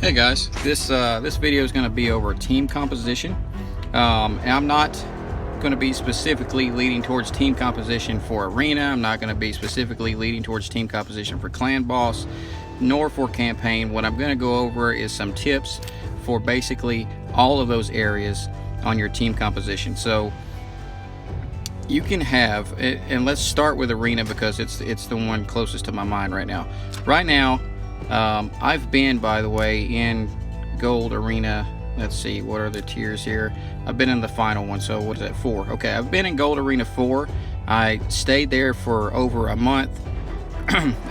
Hey guys, this video is going to be over team composition. And I'm not going to be specifically leading towards team composition for arena. I'm not going to be specifically leading towards team composition for clan boss, nor for campaign. What I'm going to go over is some tips for basically all of those areas on your team composition. So you can have, and let's start with arena because it's the one closest to my mind right now. Right now, I've been, by the way, in gold arena. Let's see, what are the tiers here? I've been in the final one, so what is that, 4? Okay, I've been in gold arena 4. I stayed there for over a month.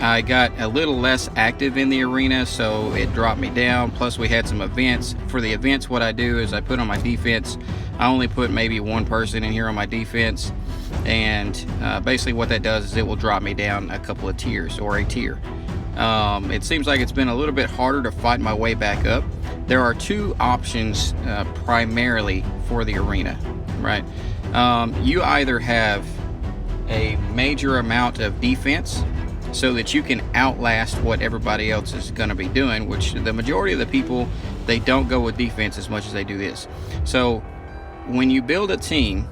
I got a little less active in the arena, so it dropped me down. Plus we had some events. For the events, what I do is I put on my defense. I only put maybe one person in here on my defense, and basically what that does is it will drop me down a couple of tiers, or a tier. It seems like it's been a little bit harder to fight my way back up. There are two options primarily for the arena, right? You either have a major amount of defense so that you can outlast what everybody else is going to be doing, which the majority of the people, they don't go with defense as much as they do this. So when you build a team,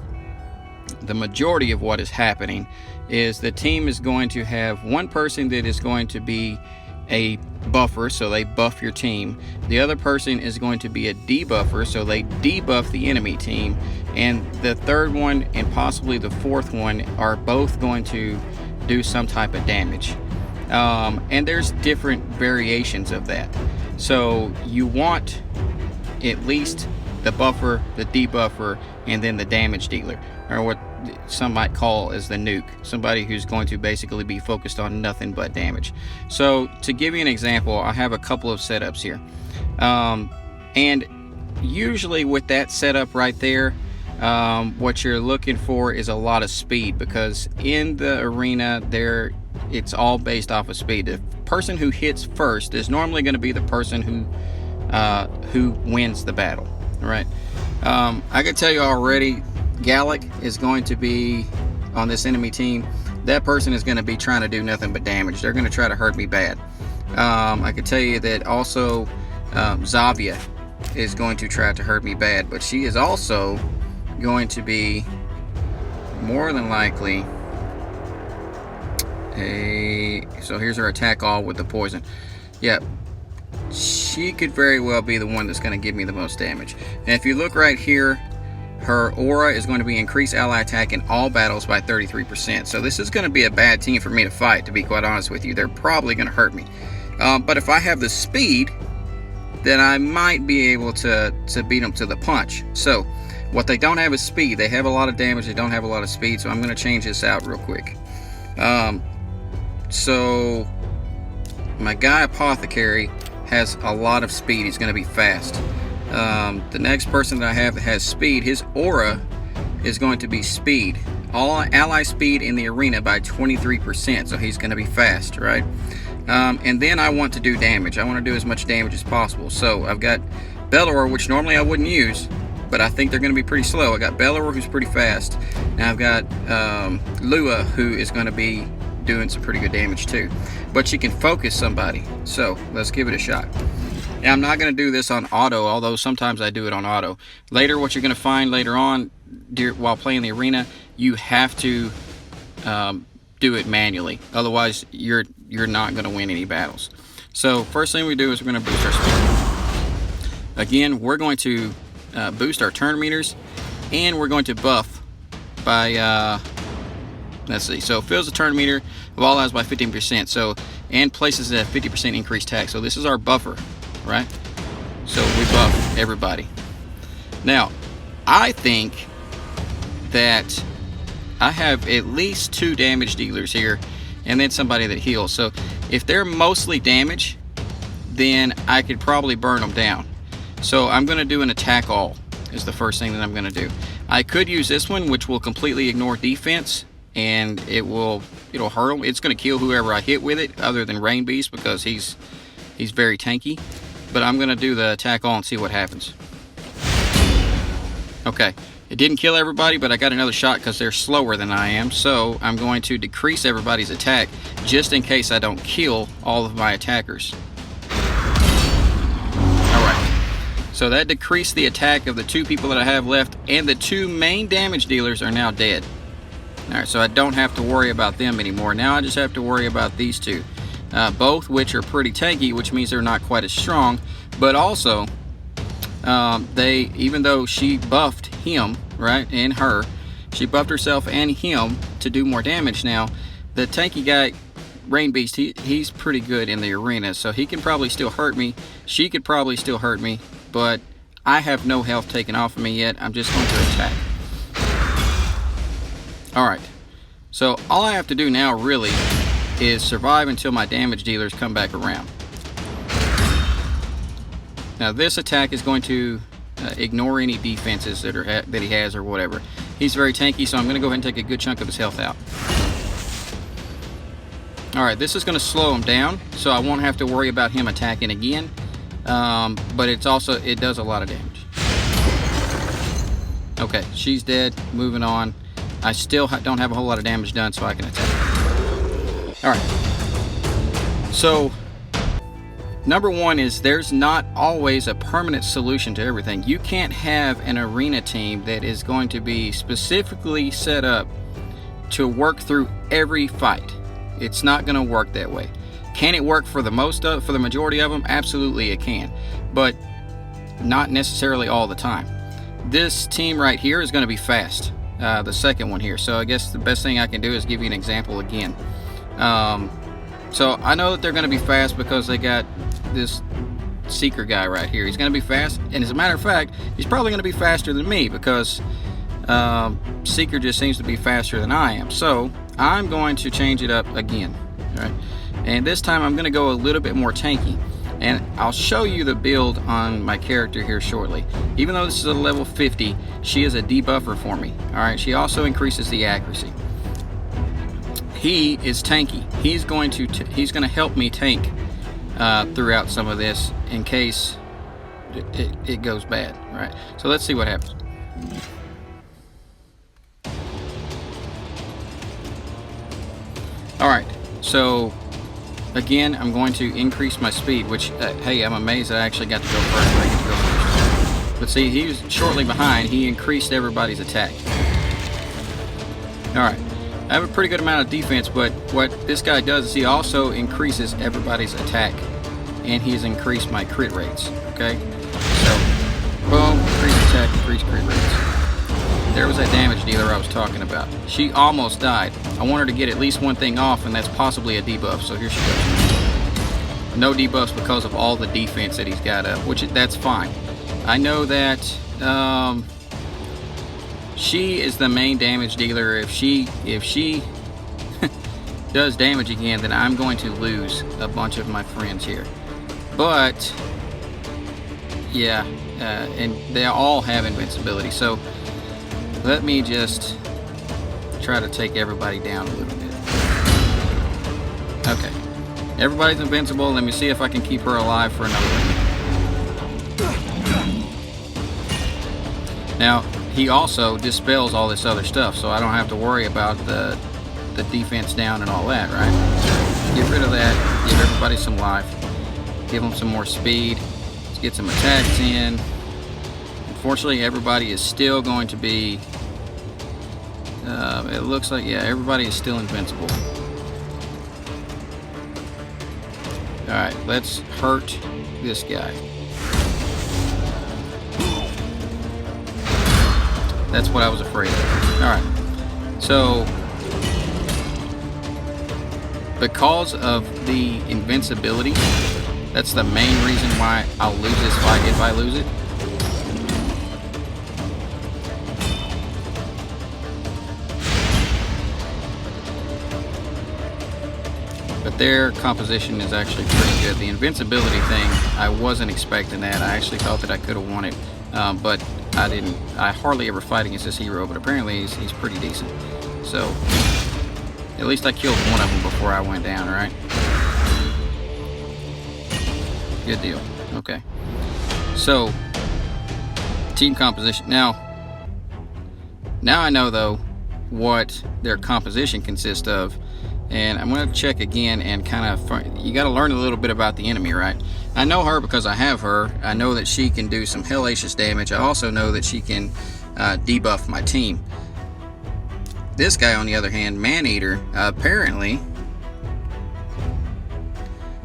the majority of what is happening is the team is going to have one person that is going to be a buffer, so they buff your team. The other person is going to be a debuffer, so they debuff the enemy team. And the third one and possibly the fourth one are both going to do some type of damage. And there's different variations of that. So you want at least the buffer, the debuffer, and then the damage dealer, or what some might call as the nuke, somebody who's going to basically be focused on nothing but damage. So to give you an example, I have a couple of setups here, and usually with that setup right there, what you're looking for is a lot of speed, because in the arena there it's all based off of speed. The person who hits first is normally going to be the person who wins the battle, right? I can tell you already, Gallic is going to be on this enemy team. That person is going to be trying to do nothing but damage. They're going to try to hurt me bad. I can tell you that also Zavia is going to try to hurt me bad, but she is also going to be more than likely so here's her attack all with the poison. Yep, she could very well be the one that's going to give me the most damage. And if you look right here, her aura is going to be increased ally attack in all battles by 33%. So this is going to be a bad team for me to fight, to be quite honest with you. They're probably going to hurt me. But if I have the speed, then I might be able to beat them to the punch. So what they don't have is speed. They have a lot of damage. They don't have a lot of speed. So I'm going to change this out real quick. So my guy Apothecary has a lot of speed. He's going to be fast. The next person that I have that has speed, his aura is going to be speed. All ally speed in the arena by 23%, so he's going to be fast, right? And then I want to do damage. I want to do as much damage as possible. So I've got Belor, which normally I wouldn't use, but I think they're going to be pretty slow. I got Belor, who's pretty fast, and I've got Lua, who is going to be doing some pretty good damage too. But she can focus somebody, so let's give it a shot. Now, I'm not going to do this on auto, although sometimes I do it on auto. Later, what you're going to find later on while playing the arena, you have to do it manually. Otherwise, you're not going to win any battles. So first thing we do is we're going to boost our speed. Again, we're going to boost our turn meters, and we're going to buff by let's see, so fills the turn meter of all allies by 15%, so, and places a 50% increased tax. So this is our buffer, right? So we buff everybody. Now, I think that I have at least 2 damage dealers here, and then somebody that heals. So if they're mostly damage, then I could probably burn them down. So I'm going to do an attack all is the first thing that I'm going to do. I could use this one, which will completely ignore defense, and it'll hurt him. It's going to kill whoever I hit with it, other than Rain Beast, because he's very tanky. But I'm going to do the attack all and see what happens. Okay, it didn't kill everybody, but I got another shot because they're slower than I am. So I'm going to decrease everybody's attack just in case I don't kill all of my attackers. So that decreased the attack of the 2 people that I have left, and the 2 main damage dealers are now dead. Alright, so I don't have to worry about them anymore. Now I just have to worry about these 2. Both which are pretty tanky, which means they're not quite as strong, but also even though she buffed him, right, and her, she buffed herself and him to do more damage now, the tanky guy, Rain Beast, he's pretty good in the arena, so he can probably still hurt me. She could probably still hurt me, but I have no health taken off of me yet. I'm just going to attack. Alright, so all I have to do now really is survive until my damage dealers come back around. Now this attack is going to ignore any defenses that he has or whatever. He's very tanky, so I'm going to go ahead and take a good chunk of his health out. Alright, this is going to slow him down, so I won't have to worry about him attacking again. But it does a lot of damage. Okay, she's dead. Moving on. I still don't have a whole lot of damage done, so I can attack. Alright. So, number 1 is there's not always a permanent solution to everything. You can't have an arena team that is going to be specifically set up to work through every fight. It's not going to work that way. Can it work for the majority of them? Absolutely it can, but not necessarily all the time. This team right here is going to be fast, the second one here, so I guess the best thing I can do is give you an example again. So I know that they're going to be fast because they got this Seeker guy right here. He's going to be fast, and as a matter of fact, he's probably going to be faster than me because Seeker just seems to be faster than I am. So I'm going to change it up again. All right, and this time I'm going to go a little bit more tanky, and I'll show you the build on my character here shortly. Even though this is a level 50, she is a debuffer for me. All right, she also increases the accuracy. He is tanky. He's going to help me tank throughout some of this in case it goes bad. All right, so let's see what happens. Alright, so again, I'm going to increase my speed, which, hey, I'm amazed I actually got to go first. I get to go first. But see, he was shortly behind. He increased everybody's attack. Alright, I have a pretty good amount of defense, but what this guy does is he also increases everybody's attack, and he's increased my crit rates, okay? So, boom, increase attack, increase crit rates. There was that damage dealer I was talking about. She almost died. I want her to get at least one thing off, and that's possibly a debuff, so here she goes. No debuffs because of all the defense that he's got up, which that's fine. I know that she is the main damage dealer. If she does damage again, then I'm going to lose a bunch of my friends here. But, yeah, and they all have invincibility, so let me just try to take everybody down a little bit. Okay. Everybody's invincible. Let me see if I can keep her alive for another one. Now, he also dispels all this other stuff, so I don't have to worry about the defense down and all that, right? Get rid of that. Give everybody some life. Give them some more speed. Let's get some attacks in. Unfortunately, everybody is still going to be... it looks like, yeah, everybody is still invincible. Alright, let's hurt this guy. That's what I was afraid of. Alright, so because of the invincibility, that's the main reason why I'll lose this fight if I lose it. But their composition is actually pretty good. The invincibility thing, I wasn't expecting that. I actually thought that I could have won it, but I didn't. I hardly ever fight against this hero, but apparently he's pretty decent. So at least I killed one of them before I went down, right? Good deal. Okay. So team composition. Now I know though what their composition consists of. And I'm going to check again and kind of, you got to learn a little bit about the enemy, right? I know her because I have her. I know that she can do some hellacious damage. I also know that she can debuff my team. This guy, on the other hand, Maneater, apparently,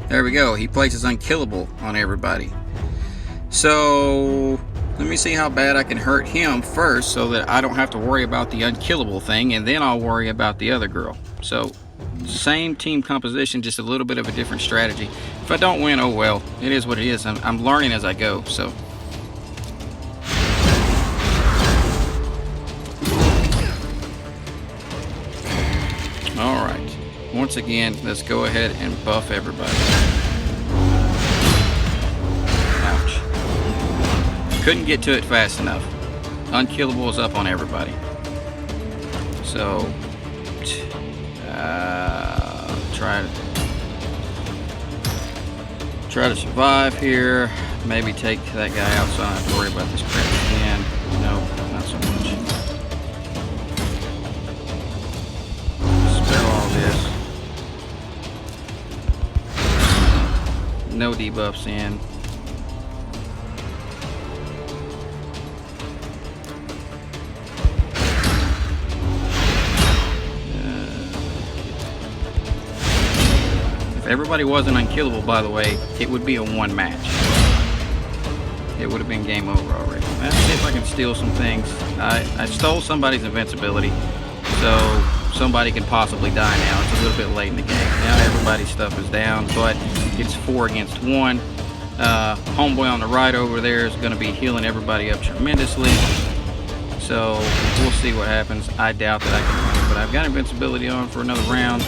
there we go, he places unkillable on everybody. So let me see how bad I can hurt him first so that I don't have to worry about the unkillable thing, and then I'll worry about the other girl. So same team composition, just a little bit of a different strategy. If I don't win, oh well, it is what it is. I'm learning as I go. So all right, once again, let's go ahead and buff everybody. Ouch. Couldn't get to it fast enough. Unkillable is up on everybody. So try to survive here. Maybe take that guy out so I don't have to worry about this crap again. No, not so much. Spare all this. No debuffs in. If everybody wasn't unkillable, by the way, it would be a one match. It would have been game over already. Let's see if I can steal some things. I stole somebody's invincibility, so somebody can possibly die now. It's a little bit late in the game. Now everybody's stuff is down, but it's 4 against 1. Homeboy on the right over there is going to be healing everybody up tremendously. So we'll see what happens. I doubt that I can win, but I've got invincibility on for another round.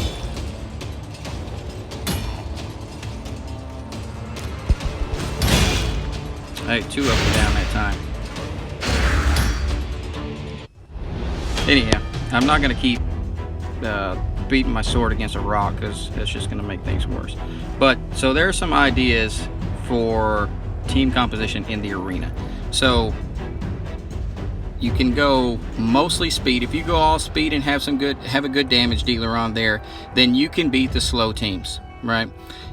Hey, 2 up and down that time. Anyhow, I'm not going to keep beating my sword against a rock because that's just going to make things worse. But, so there are some ideas for team composition in the arena. So, you can go mostly speed. If you go all speed and have a good damage dealer on there, then you can beat the slow teams, right?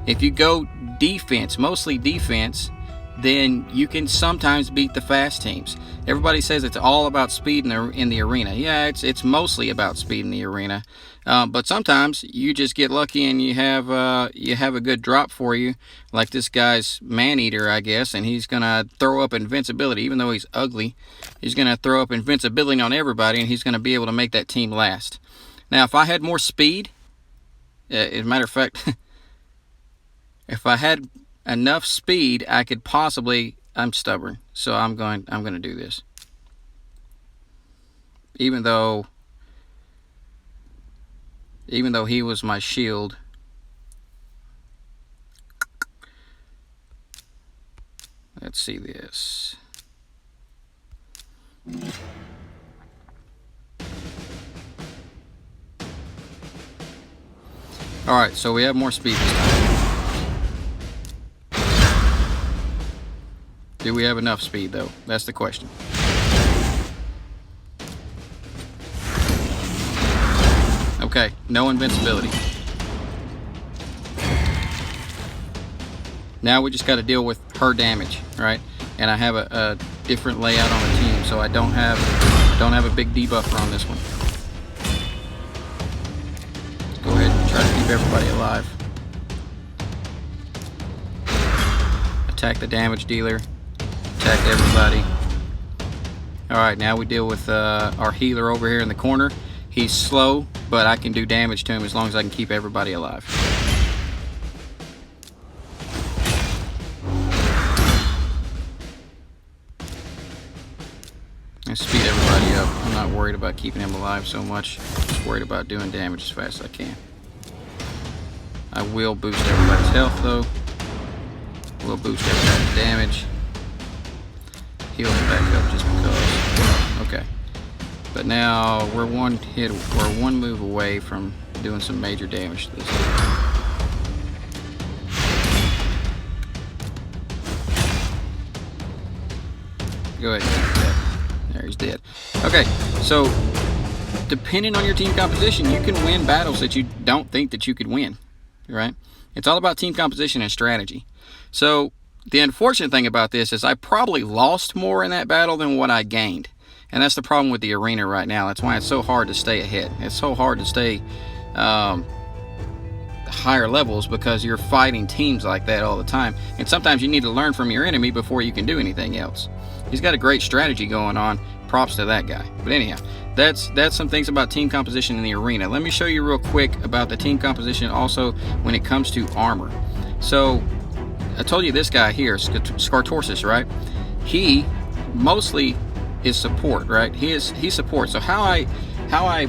If you go defense, mostly defense, then you can sometimes beat the fast teams. Everybody says it's all about speed in the arena. Yeah, it's mostly about speed in the arena, but sometimes you just get lucky and you have a good drop for you, like this guy's Maneater, I guess, and he's gonna throw up invincibility. Even though he's ugly, he's gonna throw up invincibility on everybody, and he's gonna be able to make that team last. Now, if I had more speed, as a matter of fact, if I had enough speed, I could possibly, I'm stubborn, so I'm going to do this. Even though he was my shield. Let's see this. All right, so we have more speed this time. Do we have enough speed, though? That's the question. Okay, no invincibility. Now we just got to deal with her damage, right? And I have a different layout on the team, so I don't have a big debuffer on this one. Go ahead and try to keep everybody alive. Attack the damage dealer. Attack everybody. Alright, now we deal with our healer over here in the corner. He's slow, but I can do damage to him as long as I can keep everybody alive. And speed everybody up. I'm not worried about keeping him alive so much. I'm just worried about doing damage as fast as I can. I will boost everybody's health, though. We'll boost everybody's damage. Heal him back up just because. Okay. But now we're one move away from doing some major damage to this guy. Go ahead and keep that. There, he's dead. Okay, so depending on your team composition, you can win battles that you don't think that you could win, right? It's all about team composition and strategy. So the unfortunate thing about this is I probably lost more in that battle than what I gained. And that's the problem with the arena right now. That's why it's so hard to stay ahead. It's so hard to stay higher levels, because you're fighting teams like that all the time. And sometimes you need to learn from your enemy before you can do anything else. He's got a great strategy going on. Props to that guy. But anyhow, that's some things about team composition in the arena. Let me show you real quick about the team composition also when it comes to armor. So I told you this guy here, Skartorsus, right? He mostly is support, right? He's support. So how I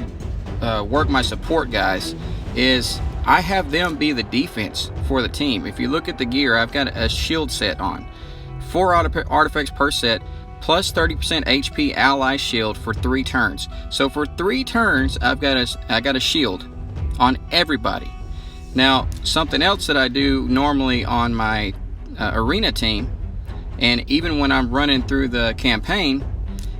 work my support guys is I have them be the defense for the team. If you look at the gear, I've got a shield set on. 4 artifacts per set, plus 30% HP ally shield for 3 turns. So for 3 turns, I got a shield on everybody. Now, something else that I do normally on my arena team, and even when I'm running through the campaign,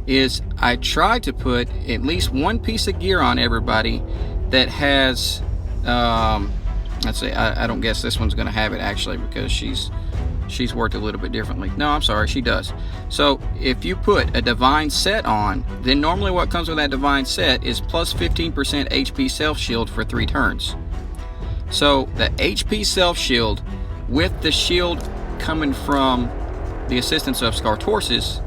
is I try to put at least one piece of gear on everybody that has, let's see, I don't guess this one's going to have it actually, because she's worked a little bit differently. No, I'm sorry, she does. So if you put a divine set on, then normally what comes with that divine set is plus 15% HP self shield for 3 turns. So the HP self shield with the shield coming from the assistance of Skartorsus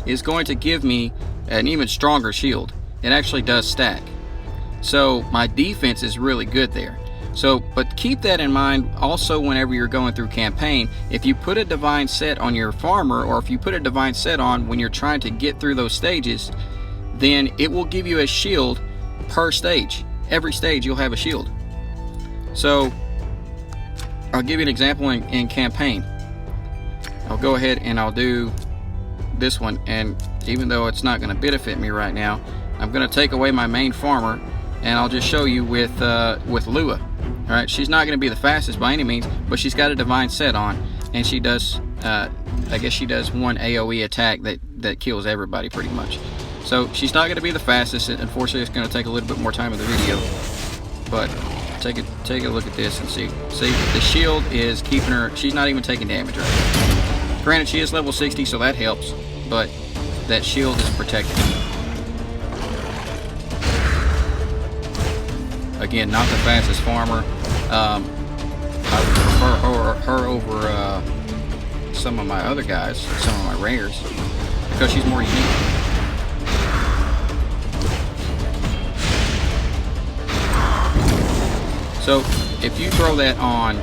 is going to give me an even stronger shield. It actually does stack. So my defense is really good there. So, but keep that in mind also whenever you're going through campaign. If you put a divine set on your farmer, or if you put a divine set on when you're trying to get through those stages, then it will give you a shield per stage. Every stage you'll have a shield. So I'll give you an example in campaign. I'll go ahead and I'll do this one, and even though it's not going to benefit me right now, I'm going to take away my main farmer, and I'll just show you with Lua. All right, she's not going to be the fastest by any means, but she's got a divine set on, and she does, I guess she does one AoE attack that kills everybody pretty much. So she's not going to be the fastest. Unfortunately, it's going to take a little bit more time in the video, but take a look at this and see. See, the shield is keeping her. She's not even taking damage right now. Granted, she is level 60, so that helps, but that shield is protecting her. Again, not the fastest farmer. I would prefer her over some of my other guys, some of my rares, because she's more unique. So if you throw that on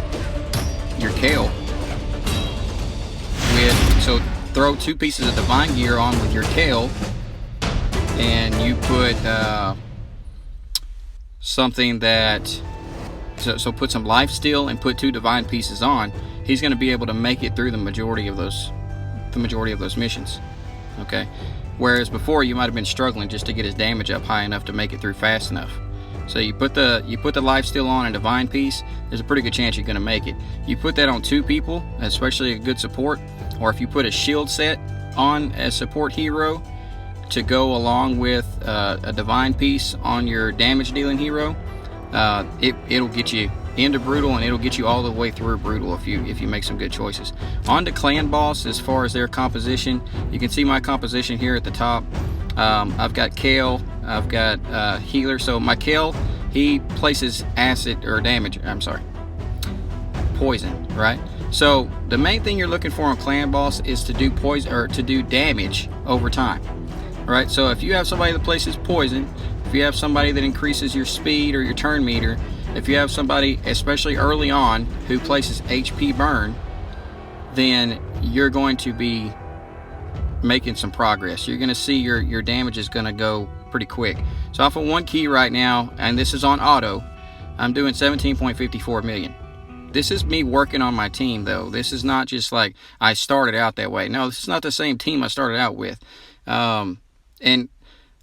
your Kayle, so throw 2 pieces of divine gear on with your Kayle, and you put something that, so put some life steal and put 2 divine pieces on, he's going to be able to make it through the majority of those missions. Okay, whereas before you might have been struggling just to get his damage up high enough to make it through fast enough. So you put the life steal on a divine piece, there's a pretty good chance you're going to make it. You put that on 2 people, especially a good support, or if you put a shield set on a support hero to go along with a divine piece on your damage dealing hero, it'll get you into brutal, and it'll get you all the way through brutal if you make some good choices. On to clan boss, as far as their composition, you can see my composition here at the top. I've got Kayle, I've got healer. So my Kayle, he places acid or damage, poison, right? So the main thing you're looking for on clan boss is to do poison, or to do damage over time. Right, so if you have somebody that places poison, if you have somebody that increases your speed or your turn meter, if you have somebody, especially early on, who places HP burn, then you're going to be making some progress. You're going to see your damage is going to go pretty quick. So off of 1 key right now, and this is on auto, I'm doing 17.54 million. This is me working on my team, though. This is not just like I started out that way. No, this is not the same team I started out with. And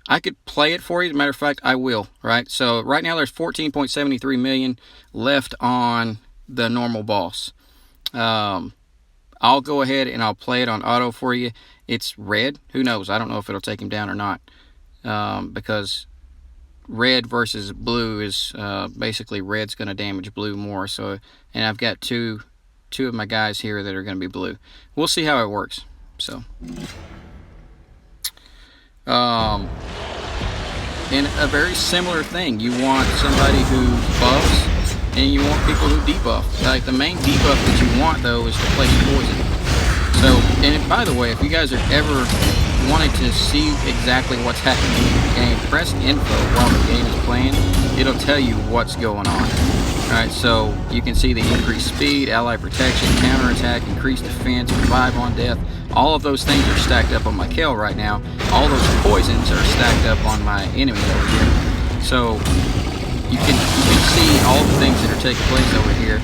I could play it for you. As a matter of fact, I will, right? So right now there's 14.73 million left on the normal boss. I'll go ahead and I'll play it on auto for you. It's red. Who knows? I don't know if it'll take him down or not. Because red versus blue is basically red's going to damage blue more. So, and I've got two of my guys here that are going to be blue. We'll see how it works. So, and a very similar thing. You want somebody who buffs, and you want people who debuff. Like the main debuff that you want though is to place poison. So, and by the way, if you guys are ever wanting to see exactly what's happening in the game, press info while the game is playing. It'll tell you what's going on. Alright, so you can see the increased speed, ally protection, counterattack, increased defense, revive on death. All of those things are stacked up on my Kel right now. All those poisons are stacked up on my enemy over here. So you can see all the things that are taking place over here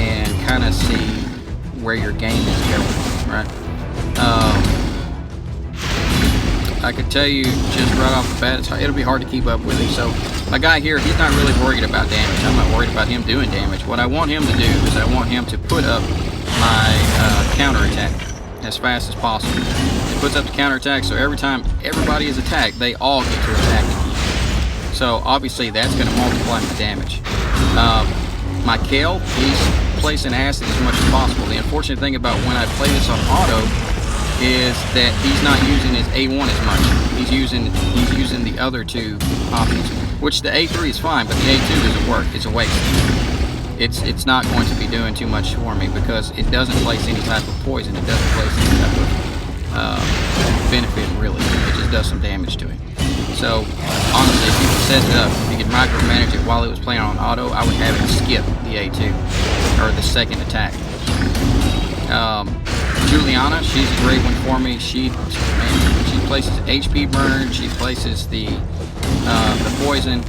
and kind of see where your game is going, right? I could tell you just right off the bat, it'll be hard to keep up with him. So my guy here, he's not really worried about damage. I'm not worried about him doing damage. What I want him to do is I want him to put up my counterattack as fast as possible. He puts up the counterattack, so every time everybody is attacked, they all get to attack again. So obviously that's going to multiply my damage. My Kel, he's placing acid as much as possible. The unfortunate thing about when I play this on auto is that he's not using his A1 as much. He's using the other two options, which the A3 is fine, but the A2 doesn't work. It's a waste. It's not going to be doing too much for me because it doesn't place any type of poison. It doesn't place any type of benefit really. It just does some damage to him. So honestly, if you could set it up, if you could micromanage it while it was playing on auto, I would have it skip the A2 or the second attack. Juliana, she's a great one for me. She places HP burn, she places the poison,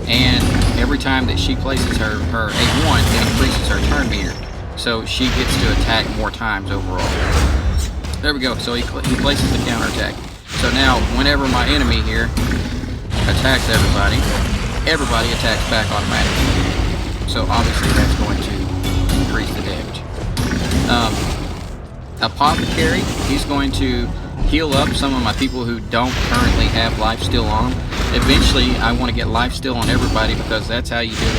and every time that she places her A1, it increases her turn meter. So she gets to attack more times overall. There we go. So he places the counterattack. So now, whenever my enemy here attacks everybody attacks back automatically. So obviously that's going to increase the damage. Apothecary, he's going to heal up some of my people who don't currently have lifesteal on them. Eventually, I want to get lifesteal on everybody because that's how you do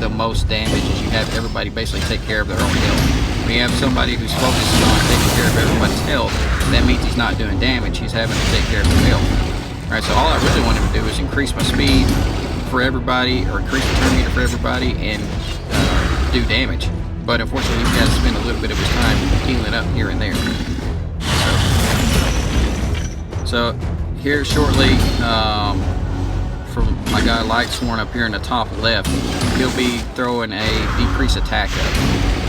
the most damage, is you have everybody basically take care of their own health. When you have somebody who's focusing on taking care of everybody's health, that means he's not doing damage, he's having to take care of their health. Alright, so all I really want him to do is increase my speed for everybody, or increase the turn meter for everybody, and do damage. But unfortunately, he's got to spend a little bit of his time healing up here and there. So here shortly, from my guy Lightsworn up here in the top left, he'll be throwing a decrease attack up.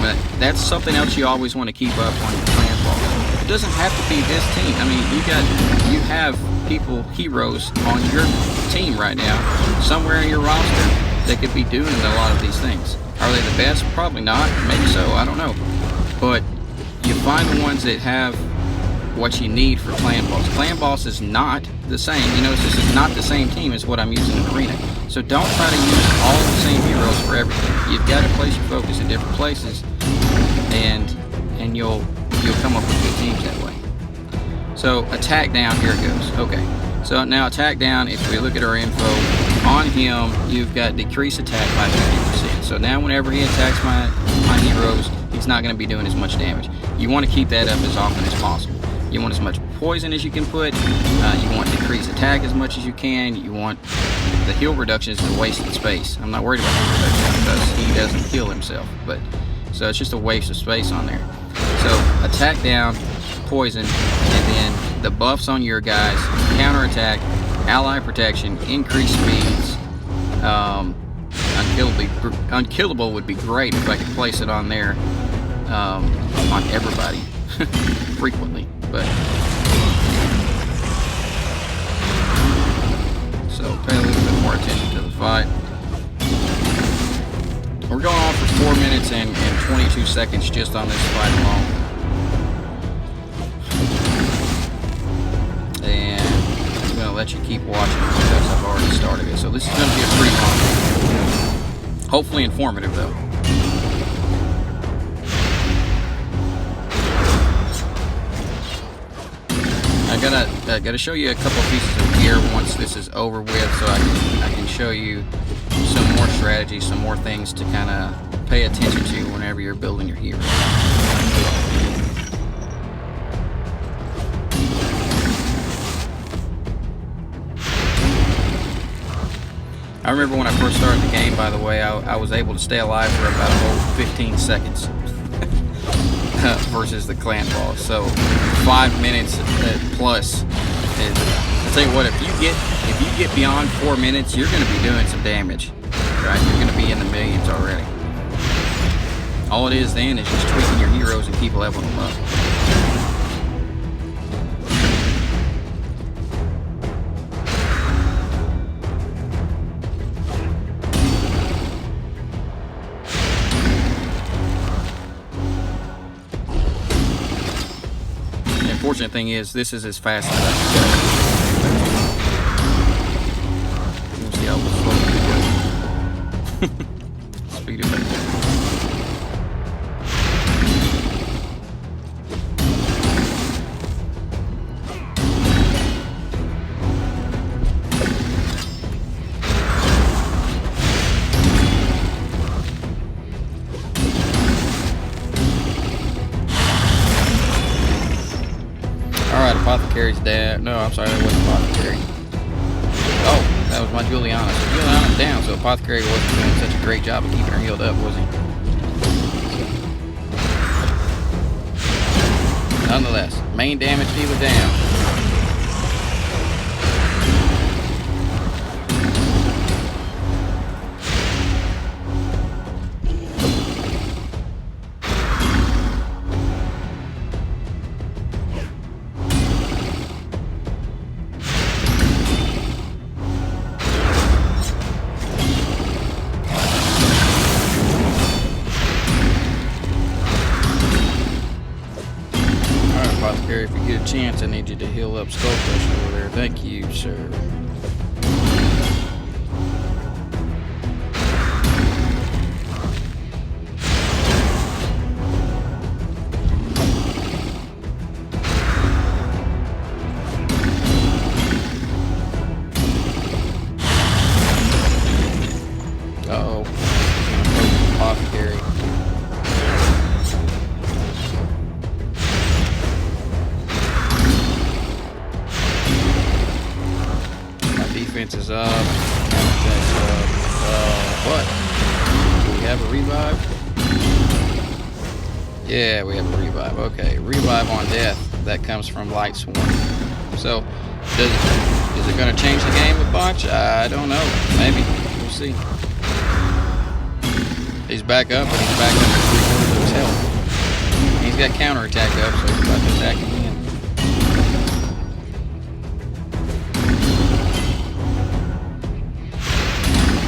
But that's something else you always want to keep up on your clan boss. It doesn't have to be this team. I mean, you have people, heroes on your team right now, somewhere in your roster, that could be doing a lot of these things. Are they the best? Probably not. Maybe so. I don't know. But you find the ones that have what you need for Clan Boss. Clan Boss is not the same. You know, this is not the same team as what I'm using in Arena. So don't try to use all the same heroes for everything. You've got to place your focus in different places, and you'll come up with good teams that way. So attack down, here it goes. Okay. So now attack down, if we look at our info, on him, you've got decrease attack by 50%. So now whenever he attacks my heroes, he's not going to be doing as much damage. You want to keep that up as often as possible. You want as much poison as you can put. You want decrease attack as much as you can. You want the heal reduction is a waste of space. I'm not worried about heal reduction because he doesn't heal himself. So it's just a waste of space on there. So attack down, poison, and then the buffs on your guys, counterattack, ally protection, increased speeds, unkillable would be great if I could place it on there, on everybody frequently, but so pay a little bit more attention to the fight. We're going on for 4 minutes and 22 seconds just on this fight alone. Let you keep watching because I've already started it. So this is going to be a pretty long video. Hopefully informative though. I got gotta show you a couple pieces of gear once this is over with, so I can show you some more strategy, some more things to kind of pay attention to whenever you're building your hero. I remember when I first started the game, by the way, I was able to stay alive for about a whole 15 seconds versus the clan boss. So 5 minutes plus. I'll tell you what, if you get beyond 4 minutes, you're going to be doing some damage. Right? You're going to be in the millions already. All it is then is just tweaking your heroes and keep leveling them up. Unfortunate thing is, this is as fast as I can go. We'll see how slow it goes. Speed it back. Alright, Apothecary's dead. No, I'm sorry, that wasn't Apothecary. Oh, that was my Juliana. So Juliana's down, so Apothecary wasn't doing such a great job of keeping her healed up, was he? Nonetheless, main damage dealer down. Apothecary, if you get a chance, I need you to heal up Skull Crusher over there. Thank you, sir. Uh-oh. Apothecary. Defense is up. Attack's up. What? Do we have a revive? Yeah, we have a revive. Okay, revive on death. That comes from Lightsworn. So, is it going to change the game a bunch? I don't know. Maybe. We'll see. He's back up, but he's back up to 3/4 of his health. He's got counterattack up, so he's about to attack again.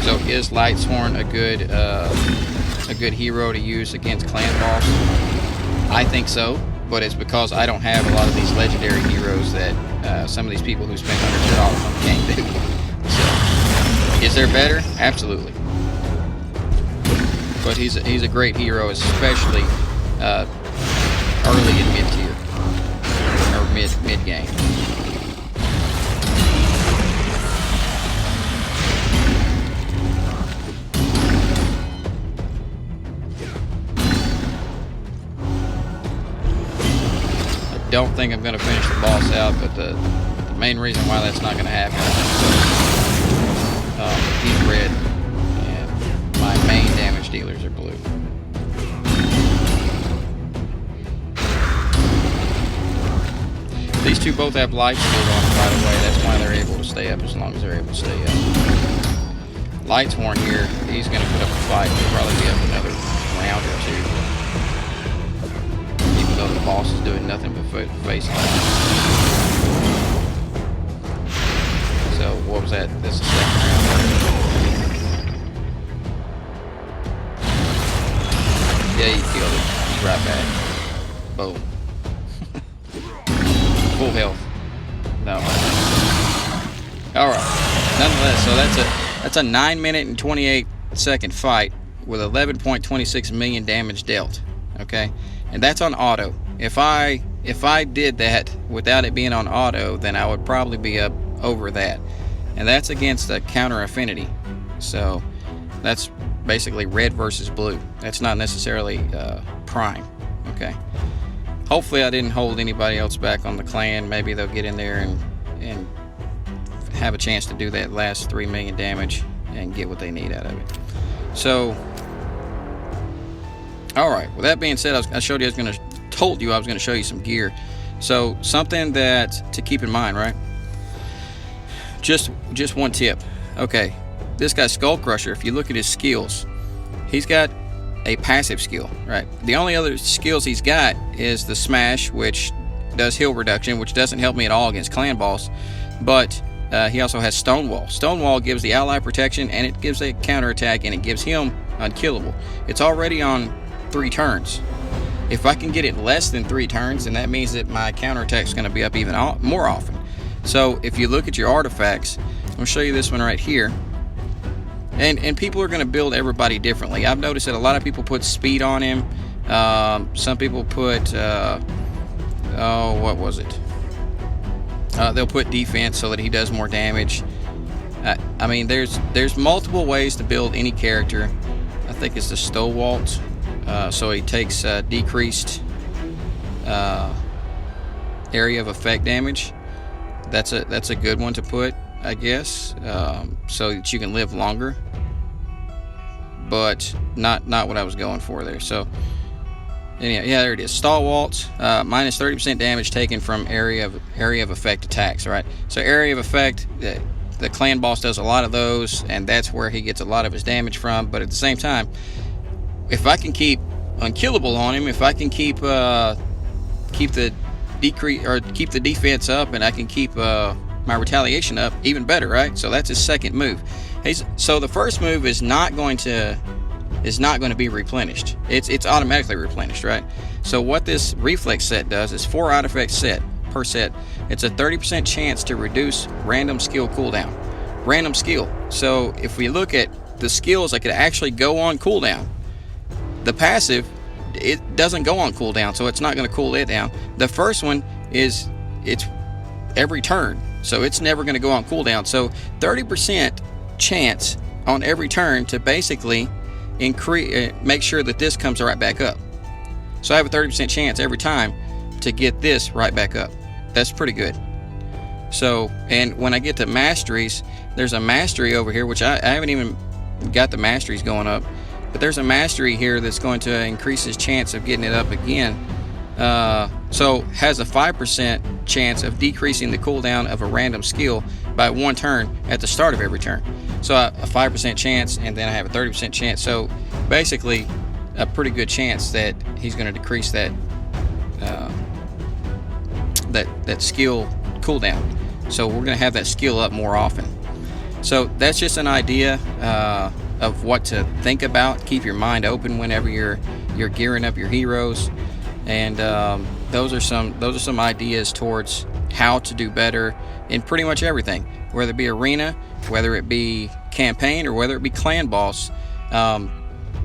So is Lightsworn a good hero to use against clan boss? I think so, but it's because I don't have a lot of these legendary heroes that some of these people who spend hundreds of dollars on the game do. So, is there better? Absolutely. But he's a great hero, especially early in mid tier or mid game. Don't think I'm going to finish the boss out, but the main reason why that's not going to happen is he's red and my main damage dealers are blue. These two both have life steal on them, by the way. That's why they're able to stay up as long as they're able to stay up. Lightsworn here, he's going to put up a fight. He'll probably be up another round or two. The boss is doing nothing but facing. So what was that? This is the second round. Yeah, you killed it. He's right back. Boom. Full health. No. All right. Nonetheless, so that's a 9-minute and 28-second fight with 11.26 million damage dealt. Okay. And that's on auto. If I if I did that without it being on auto, then I would probably be up over that, and that's against a counter affinity. So that's basically red versus blue. That's not necessarily prime. Okay. Hopefully I didn't hold anybody else back on the clan. Maybe they'll get in there and have a chance to do that last 3 million damage and get what they need out of it. So, all right. With that being said, I showed you told you I was going to show you some gear. So something that to keep in mind, right? Just one tip. Okay, this guy's Skull Crusher. If you look at his skills, he's got a passive skill, right? The only other skills he's got is the Smash, which does heal reduction, which doesn't help me at all against clan boss. But he also has Stonewall. Stonewall gives the ally protection, and it gives a counterattack, and it gives him unkillable. It's already on 3 turns. If I can get it less than 3 turns, then that means that my counterattack is going to be up even more often. So if you look at your artifacts, I'll show you this one right here. And people are going to build everybody differently. I've noticed that a lot of people put speed on him. Some people put, what was it? They'll put defense so that he does more damage. I mean, there's multiple ways to build any character. I think it's the Stowalt. So he takes decreased area of effect damage. That's a good one to put, I guess, so that you can live longer. But not what I was going for there. So anyhow, yeah, there it is. Stalwart, minus 30% damage taken from area of effect attacks. Right. So area of effect, the clan boss does a lot of those, and that's where he gets a lot of his damage from. But at the same time, if I can keep unkillable on him, if I can keep the defense up, and I can keep my retaliation up, even better, right? So that's his second move. So the first move is not going to be replenished. It's automatically replenished, right? So what this reflex set does is 4 artifacts per set. It's a 30% chance to reduce random skill cooldown. Random skill. So if we look at the skills that could actually go on cooldown, the passive, it doesn't go on cooldown, so it's not going to cool it down. The first one it's every turn, so it's never going to go on cooldown. So 30% chance on every turn to basically make sure that this comes right back up. So I have a 30% chance every time to get this right back up. That's pretty good. So, and when I get to masteries, there's a mastery over here, which I haven't even got the masteries going up. But there's a mastery here that's going to increase his chance of getting it up again. So has a 5% chance of decreasing the cooldown of a random skill by 1 turn at the start of every turn. So a 5% chance, and then I have a 30% chance. So basically a pretty good chance that he's going to decrease that skill cooldown. So we're going to have that skill up more often. So that's just an idea of what to think about. Keep your mind open whenever you're gearing up your heroes, and those are some ideas towards how to do better in pretty much everything, whether it be arena, whether it be campaign, or whether it be clan boss.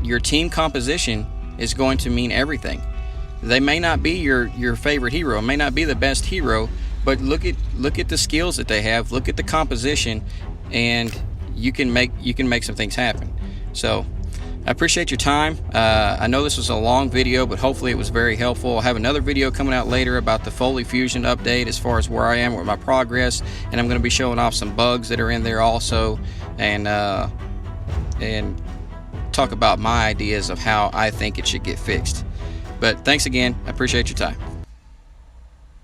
Your team composition is going to mean everything. They may not be your favorite hero, may not be the best hero, but look at the skills that they have, look at the composition, and you can make some things happen. So I appreciate your time. I know this was a long video, but hopefully it was very helpful. I'll have another video coming out later about the Foley Fusion update as far as where I am with my progress, and I'm going to be showing off some bugs that are in there also, and talk about my ideas of how I think it should get fixed. But thanks again. I appreciate your time.